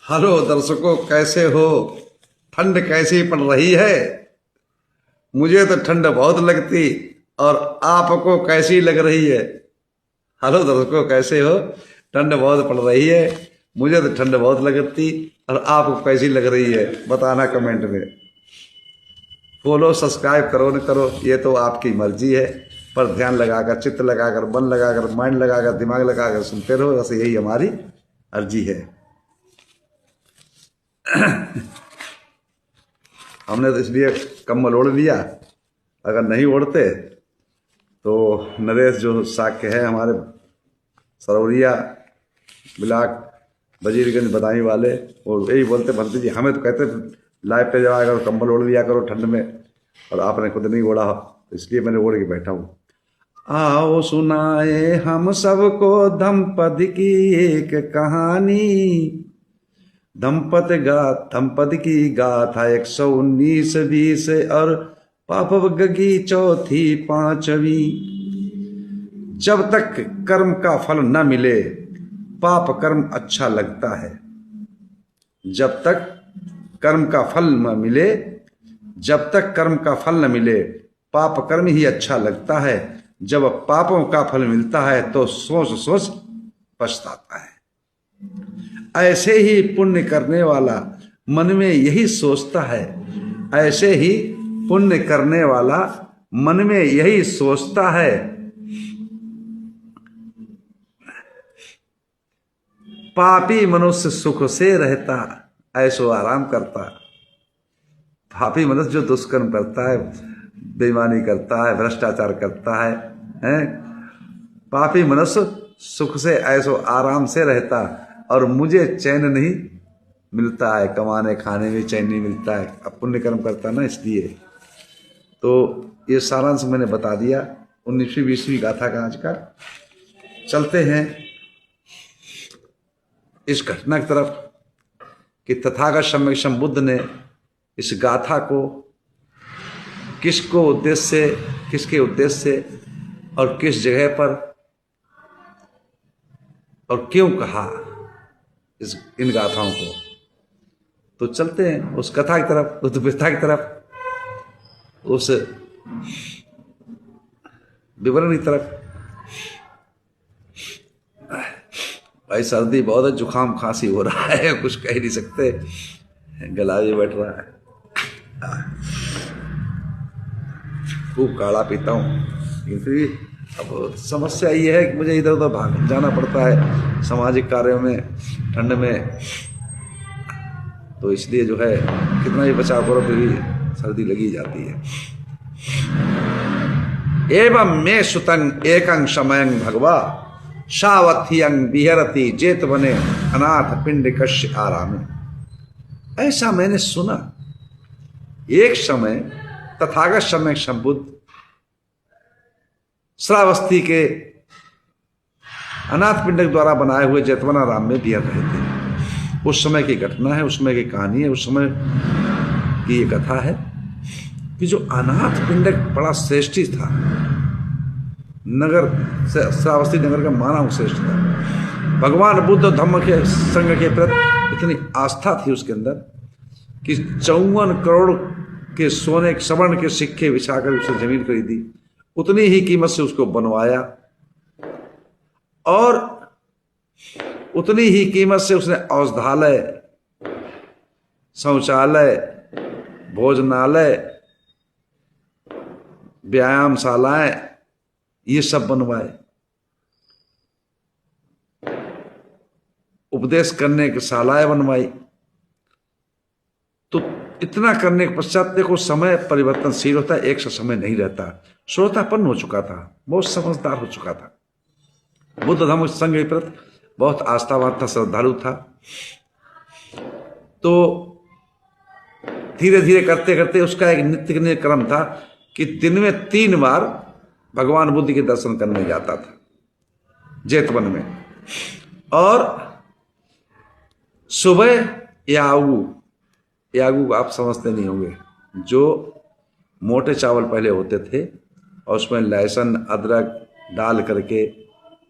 Hello दर्शकों, कैसे हो? ठंड कैसी पड़ रही है? मुझे तो ठंड बहुत लगती, और आपको कैसी लग रही है? हेलो दर्शकों, कैसे हो? ठंड बहुत पड़ रही है, मुझे तो ठंड बहुत लगती, और आपको कैसी लग रही है बताना कमेंट में। फॉलो सब्सक्राइब करो न करो ये तो आपकी मर्जी है, पर ध्यान लगाकर, चित्त लगाकर, मन लगाकर, माइंड लगाकर, दिमाग लगाकर सुनते रहो, बस यही हमारी अर्जी है। हमने तो इसलिए कम्बल ओढ़ लिया, अगर नहीं ओढ़ते तो नरेश जो साक्य है हमारे सरौरिया ब्लाक वजीरगंज बदायूं वाले, और यही बोलते भंती जी, हमें तो कहते लाइव पे जाया करो, कम्बल ओढ़ लिया करो ठंड में, और आपने खुद नहीं ओढ़ा, तो इसलिए मैंने ओढ़ के बैठा हूँ। आओ सुनाए हम सबको धम्पद की एक कहानी। धम्पद की गाथा 119-20 और पापव की चौथी पांचवी। जब तक कर्म का फल न मिले पाप कर्म अच्छा लगता है। जब तक कर्म का फल न मिले, जब तक कर्म का फल न मिले पाप कर्म ही अच्छा लगता है। जब पापों का फल मिलता है तो सोच सोच पछताता है। ऐसे ही पुण्य करने वाला मन में यही सोचता है, ऐसे ही पुण्य करने वाला मन में यही सोचता है, पापी मनुष्य सुख से रहता, ऐसो आराम करता। पापी मनुष्य जो दुष्कर्म करता है, बेईमानी करता है, भ्रष्टाचार करता है, पापी मनुष्य सुख से ऐसो आराम से रहता, और मुझे चैन नहीं मिलता है, कमाने खाने में चैन नहीं मिलता है। अब पुण्य कर्म करता ना, इसलिए तो ये सारांश मैंने बता दिया 19वीं-20वीं गाथा का आज का। चलते हैं इस घटना की तरफ कि तथागत सम्यक संबुद्ध ने इस गाथा को किसके उद्देश्य से और किस जगह पर और क्यों कहा इन गाथाओं को। तो चलते हैं उस कथा की तरफ, उस व्यथा की तरफ, उस विवरण की तरफ। भाई सर्दी बहुत है, जुकाम खांसी हो रहा है, कुछ कह नहीं सकते, गला भी बैठ रहा है, खूब काढ़ा पीता हूँ। फिर अब समस्या ये है कि मुझे इधर उधर भाग जाना पड़ता है सामाजिक कार्यों में ठंड में, तो इसलिए जो है कितना भी बचाव करो फिर भी सर्दी लगी जाती है। एवं मे सुतंग एकं समयं भगवा सावथियं विहरति जेत बने अनाथ पिंड कश्य आरामे। ऐसा मैंने सुना, एक समय तथागत सम्यक संबुद्ध श्रावस्ती के अनाथ पिंडक द्वारा बनाए हुए जेतवन आराम में विहर रहे थे। उस समय की घटना है, उस समय की कहानी है, उस समय की ये कथा है कि जो अनाथ पिंडक बड़ा श्रेष्ठी था, नगर श्रावस्ती नगर का मानव श्रेष्ठ था। भगवान बुद्ध धम्म के संघ के प्रति इतनी आस्था थी उसके अंदर कि 54 करोड़ के सोने स्वर्ण के सिक्के बिछाकर उसे जमीन खरीदी, उतनी ही कीमत से उसको बनवाया, और उतनी ही कीमत से उसने औषधालय, शौचालय, भोजनालय, व्यायामशालाएं, ये सब बनवाए। उपदेश करने की शालाएं बनवाई। तो इतना करने के पश्चात देखो, समय परिवर्तनशील होता है, एक सा समय नहीं रहता। श्रोतापन्न हो चुका था, बहुत समझदार हो चुका था, बुद्ध धम्म संघ के प्रति बहुत आस्थावान था, श्रद्धालु था। तो धीरे धीरे करते करते उसका एक नित्य क्रम था कि दिन में 3 बार भगवान बुद्ध के दर्शन करने जाता था जेतवन में। और सुबह यागू आप समझते नहीं होंगे, जो मोटे चावल पहले होते थे और उसमें लहसुन अदरक डाल करके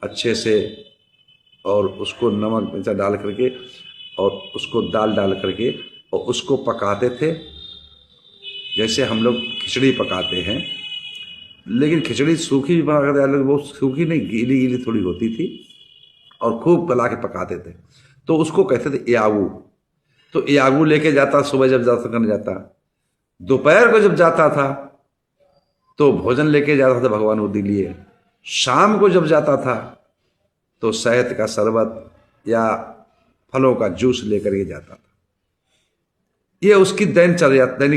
अच्छे से, और उसको नमक मिर्चा डाल करके, और उसको दाल डाल करके और उसको पकाते थे, जैसे हम लोग खिचड़ी पकाते हैं। लेकिन खिचड़ी सूखी भी बना करते, वो सूखी नहीं, गीली गीली थोड़ी होती थी, और खूब गला के पकाते थे। तो उसको कहते थे यागू। तो यागू लेके जाता, सुबह जब जाता करने जाता, दोपहर को जब जाता था तो भोजन लेके जाता था भगवान बुद्ध के लिए, शाम को जब जाता था तो शहद का शरबत या फलों का जूस लेकर के जाता था। यह उसकी दैनिक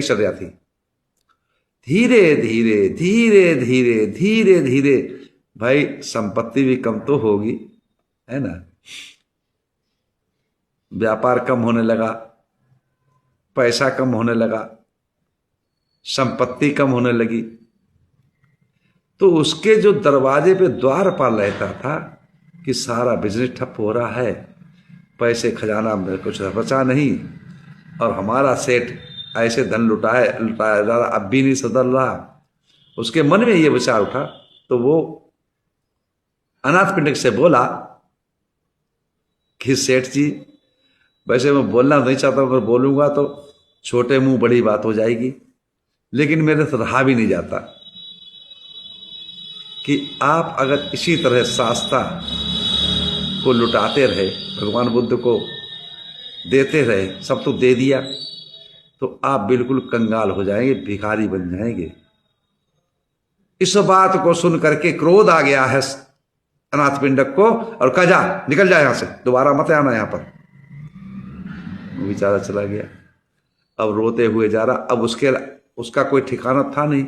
चर्या थी। धीरे धीरे धीरे धीरे धीरे धीरे भाई संपत्ति भी कम तो होगी, है ना, व्यापार कम होने लगा, पैसा कम होने लगा, संपत्ति कम होने लगी। तो उसके जो दरवाजे पे द्वारपाल रहता था कि सारा बिजनेस ठप हो रहा है, पैसे खजाना में कुछ बचा नहीं, और हमारा सेठ ऐसे धन लुटाया जा रहा, अब भी नहीं सुधर रहा। उसके मन में ये विचार उठा, तो वो अनाथ पिंडक से बोला कि सेठ जी, वैसे मैं बोलना नहीं चाहता, पर बोलूंगा तो छोटे मुंह बड़ी बात हो जाएगी, लेकिन मेरे से रहा भी नहीं जाता कि आप अगर इसी तरह शास्ता को लुटाते रहे, भगवान बुद्ध को देते रहे, सब तो दे दिया, तो आप बिल्कुल कंगाल हो जाएंगे, भिखारी बन जाएंगे। इस बात को सुन करके क्रोध आ गया है अनाथ पिंडक को, और कहा जा, निकल जा यहां से, दोबारा मत आना यहां पर। वो बेचारा चला गया, अब रोते हुए जा रहा। अब उसका कोई ठिकाना था नहीं,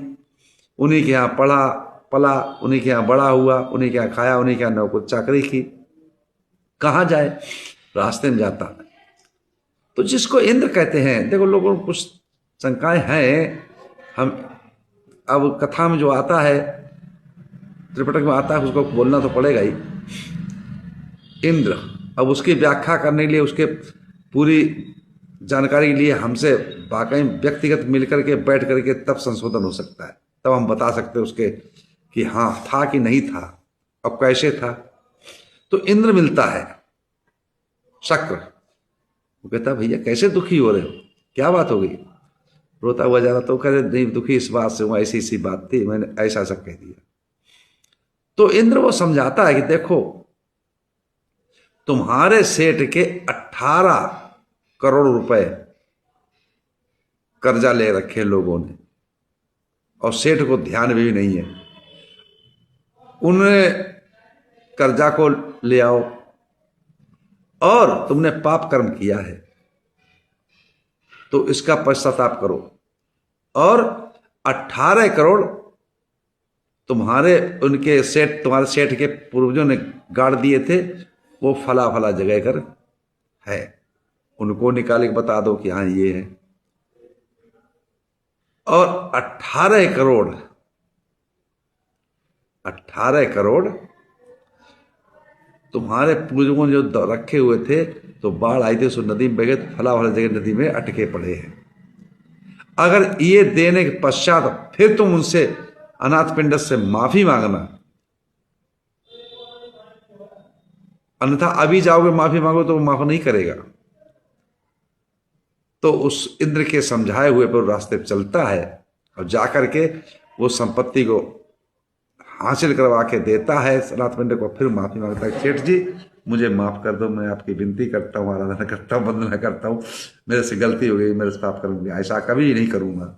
उन्हीं के यहाँ पला, उन्हीं के यहाँ बड़ा हुआ, उन्हीं के यहाँ खाया, उन्हीं के यहाँ नौकर चाकरी की, कहाँ जाए, रास्ते में जाता। तो जिसको इंद्र कहते हैं, देखो लोगों को कुछ शंकाएं हैं, हम अब कथा में जो आता है, त्रिपिटक में आता है, उसको बोलना तो पड़ेगा ही। इंद्र, अब उसकी व्याख्या करने के लिए, उसके पूरी जानकारी के लिए हमसे वाकई व्यक्तिगत मिलकर के बैठ करके तब संशोधन हो सकता है, तब हम बता सकते हैं उसके कि हाँ था कि नहीं था, अब कैसे था। तो इंद्र मिलता है, शक्र, वो कहता भैया कैसे दुखी हो रहे हो, क्या बात हो गई, रोता हुआ जा रहा। तो कह रहे नहीं दुखी इस बात से हूं, ऐसी सी बात थी, मैंने ऐसा ऐसा कह दिया। तो इंद्र वो समझाता है कि देखो तुम्हारे सेठ के 18 करोड़ रुपए कर्जा ले रखे लोगों ने, और सेठ को ध्यान भी नहीं है। उन्हें कर्जा को ले आओ, और तुमने पाप कर्म किया है तो इसका पश्चाताप करो, और 18 करोड़ तुम्हारे सेठ के पूर्वजों ने गाड़ दिए थे, वो फला फला जगह कर है, उनको निकाल के बता दो कि हाँ ये है। और 18 करोड़ तुम्हारे पूर्वजों ने जो रखे हुए थे, तो बाढ़ आई थी, उस नदी में बह गए, तो फला फला जगह नदी में अटके पड़े हैं। अगर ये देने के पश्चात फिर तुम उनसे अनाथ पिंड से माफी मांगना, अन्यथा अभी जाओगे माफी मांगो तो वो माफ नहीं करेगा। तो उस इंद्र के समझाए हुए पर रास्ते पर चलता है, और जाकर के वो संपत्ति को हासिल करवा के देता है अनाथ पिंड को। फिर माफी मांगता है, सेठ जी मुझे माफ कर दो, मैं आपकी विनती करता हूँ, आराधना करता हूँ, वंदना करता हूँ, मेरे से गलती हो गई, मेरे से पाप करूंगी, ऐसा कभी नहीं करूंगा।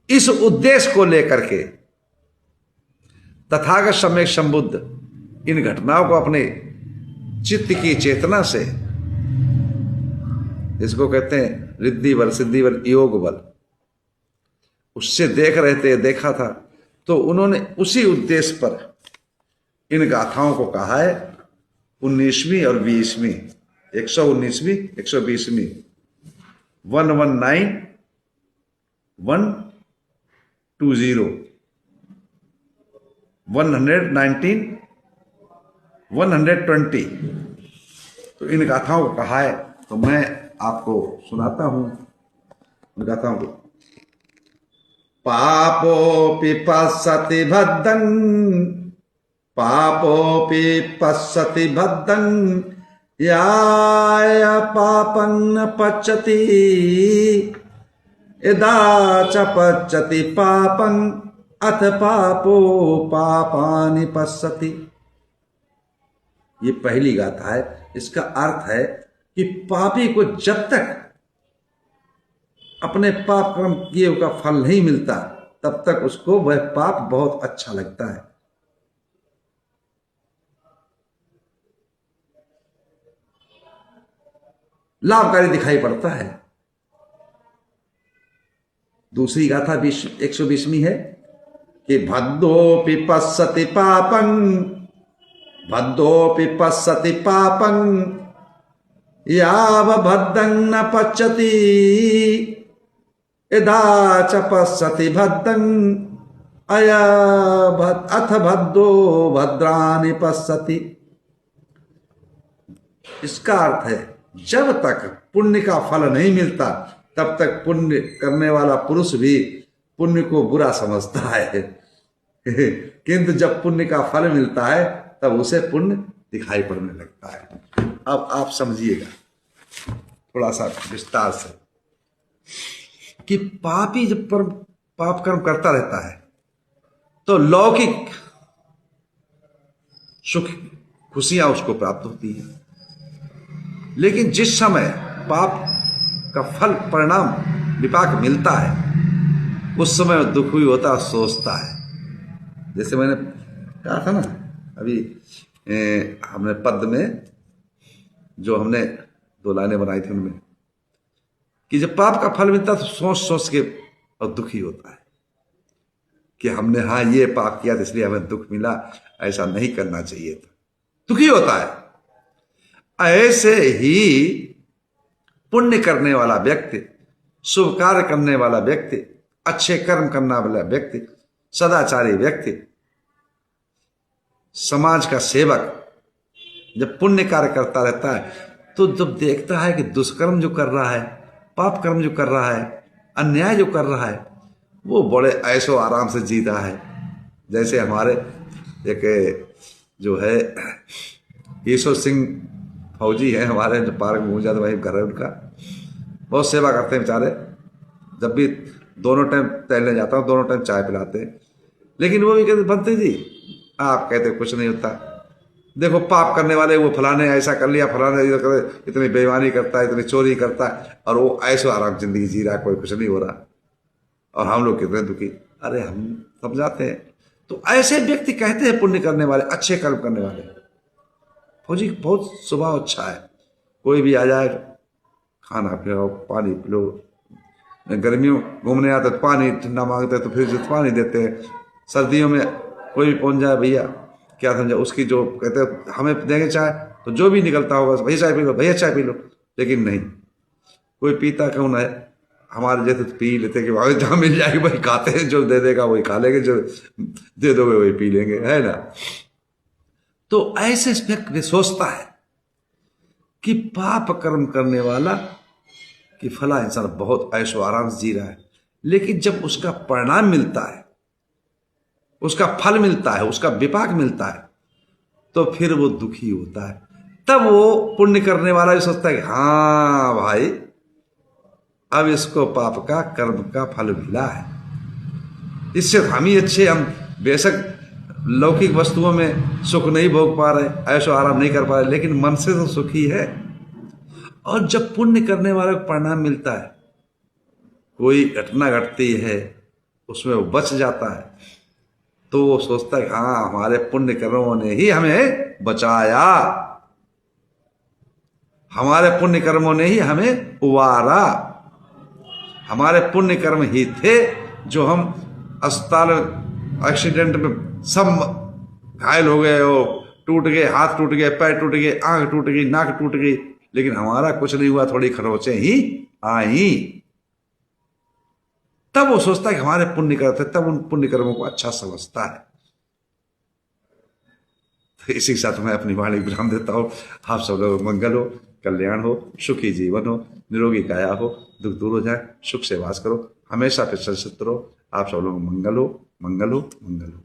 इस उद्देश्य को लेकर के तथागत सम्यक संबुद्ध इन घटनाओं को अपने चित्त की चेतना से, जिसको कहते हैं रिद्धि बल, सिद्धि बल, योग बल, उससे देखा था। तो उन्होंने उसी उद्देश्य पर इन गाथाओं को कहा है। 19वीं और 20वीं, 119वीं 120वीं, 119 120 119 120, तो इन गाथाओं को कहा है। तो मैं आपको सुनाता हूं इन गाथाओं को। पापो पिपसति भद्दं पापोपि पश्यति भद्रं याय पापं न पच्यति यदा च पच्यति पापं अथ पापो पापानि पश्यति। ये पहली गाथा है। इसका अर्थ है कि पापी को जब तक अपने पाप कर्म किए का फल नहीं मिलता तब तक उसको वह पाप बहुत अच्छा लगता है। लाभकारी दिखाई पड़ता है। दूसरी गाथा 120वीं है कि भद्रोपि पश्यति पापं, भद्रोपि पश्यति पापं याव भद्रं न पच्यति यदा च पश्यति भद्रं अथ भद्रो भद्राणि पश्यति। इसका अर्थ है जब तक पुण्य का फल नहीं मिलता तब तक पुण्य करने वाला पुरुष भी पुण्य को बुरा समझता है किंतु जब पुण्य का फल मिलता है तब उसे पुण्य दिखाई पड़ने लगता है। अब आप समझिएगा थोड़ा सा विस्तार से कि पापी जब पाप कर्म करता रहता है तो लौकिक सुख खुशियां उसको प्राप्त होती है, लेकिन जिस समय पाप का फल परिणाम विपाक मिलता है उस समय दुख भी होता है, सोचता है। जैसे मैंने कहा था ना अभी हमने पद में जो हमने 2 लाइनें बनाई थी उनमें कि जब पाप का फल मिलता है तो सोच सोच के और दुखी होता है कि हमने हाँ ये पाप किया तो इसलिए हमें दुख मिला, ऐसा नहीं करना चाहिए था, दुखी होता है। ऐसे ही पुण्य करने वाला व्यक्ति, शुभ कार्य करने वाला व्यक्ति, अच्छे कर्म करने वाला व्यक्ति, सदाचारी व्यक्ति, समाज का सेवक जब पुण्य कार्य करता रहता है तो जब देखता है कि दुष्कर्म जो कर रहा है, पाप कर्म जो कर रहा है, अन्याय जो कर रहा है, वो बड़े ऐशो आराम से जीता है। जैसे हमारे एक जो है ईश्वर सिंह फौजी हैं हमारे, जो पार्क में जाते वही घर है उनका, बहुत सेवा करते हैं बेचारे। जब भी दोनों टाइम टहलने जाता हूँ दोनों टाइम चाय पिलाते हैं, लेकिन वो भी कहते बनते जी आप कहते कुछ नहीं होता, देखो पाप करने वाले वो फलाने ऐसा कर लिया, फलाने इतनी बेईमानी करता है, इतनी चोरी करता है और वो ऐसो आराम जिंदगी जी रहा है, कोई कुछ नहीं हो रहा और हम लोग कितने दुखी। अरे हम समझाते हैं। तो ऐसे व्यक्ति कहते हैं पुण्य करने वाले, अच्छे कर्म करने वाले, फौजी बहुत स्वभाव अच्छा है, कोई भी आ जाए खाना पिलाओ, पानी पिलो, गर्मियों घूमने आते तो पानी ठंडा मांगते तो फिर पानी देते हैं, सर्दियों में कोई भी पहुंच जाए भैया क्या समझा उसकी जो कहते हमें देंगे चाय तो जो भी निकलता होगा भैया चाय पी लो, भैया चाय पी लो, लेकिन नहीं कोई पीता कौन है, हमारे जैसे तो पी लेते कि भाई जहाँ मिल जाएगी भाई खाते हैं, जो दे देगा वही खा लेंगे, जो दे दोगे वही पी लेंगे, है ना। तो ऐसे व्यक्ति सोचता है कि पाप कर्म करने वाला कि फला इंसान बहुत ऐशो आराम से जी रहा है, लेकिन जब उसका परिणाम मिलता है, उसका फल मिलता है, उसका विपाक मिलता है तो फिर वो दुखी होता है। तब वो पुण्य करने वाला भी सोचता है कि हाँ भाई अब इसको पाप का कर्म का फल मिला है, इससे हम ही अच्छे, हम बेशक लौकिक वस्तुओं में सुख नहीं भोग पा रहे, ऐशो आराम नहीं कर पा रहे, लेकिन मन से तो सुखी है। और जब पुण्य करने वाले को परिणाम मिलता है, कोई घटना घटती है उसमें वो बच जाता है तो वो सोचता है हाँ हमारे पुण्य कर्मों ने ही हमें बचाया, हमारे पुण्य कर्मों ने ही हमें उबारा, हमारे पुण्य कर्म ही थे जो हम अस्पताल एक्सीडेंट में सब घायल हो गए, हो टूट गए, हाथ टूट गए, पैर टूट गए, आंख टूट गई, नाक टूट गई, लेकिन हमारा कुछ नहीं हुआ, थोड़ी खरोंचें ही आई। तब वो सोचता है कि हमारे पुण्य कर्म थे, तब उन पुण्य कर्मों को अच्छा समझता है। तो इसी के साथ मैं अपनी वाणी विराम देता हूँ। आप सब लोग मंगल हो, कल्याण हो, सुखी जीवन हो, निरोगी काया हो, दुख दूर हो जाए, सुख से वास करो, हमेशा प्रसन्न रहो। आप सब लोग मंगल हो, मंगल हो, मंगल हो।